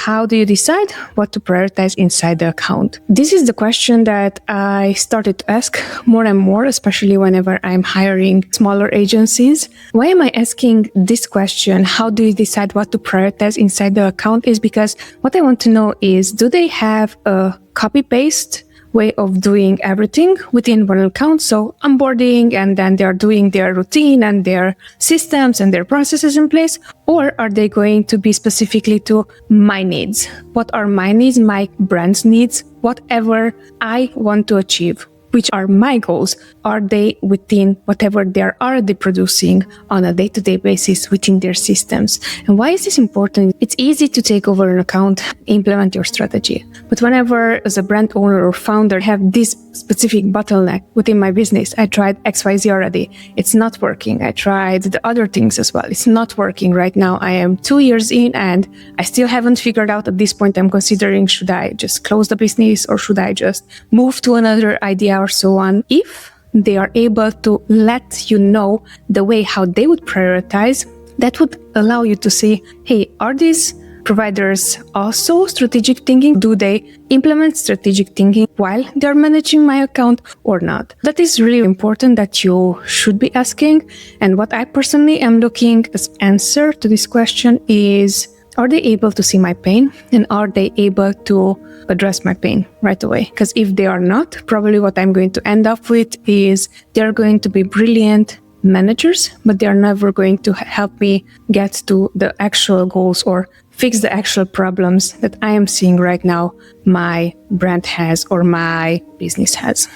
how do you decide what to prioritize inside the account? This is the question that I started to ask more and more, especially whenever I'm hiring smaller agencies. Why am I asking this question? How do you decide what to prioritize inside the account? Is because what I want to know is, do they have a copy-paste way of doing everything within one account? So onboarding, and then they're doing their routine and their systems and their processes in place? Or are they going to be specifically to my needs? What are my needs, my brand's needs, whatever I want to achieve? Which are my goals? Are they within whatever they're already producing on a day-to-day basis within their systems? And why is this important? It's easy to take over an account, implement your strategy. But whenever as a brand owner or founder have this specific bottleneck within my business, I tried XYZ already, it's not working. I tried the other things as well, it's not working. Right now I am 2 years in and I still haven't figured out. At this point I'm considering, should I just close the business or should I just move to another idea or so on? If they are able to let you know the way how they would prioritize, that would allow you to see, hey, are these providers also strategic thinking? Do they implement strategic thinking while they're managing my account or not? That is really important that you should be asking. And what I personally am looking as answer to this question is, are they able to see my pain and are they able to address my pain right away? Because if they are not, probably what I'm going to end up with is they're going to be brilliant managers, but they're never going to help me get to the actual goals or fix the actual problems that I am seeing right now my brand has or my business has.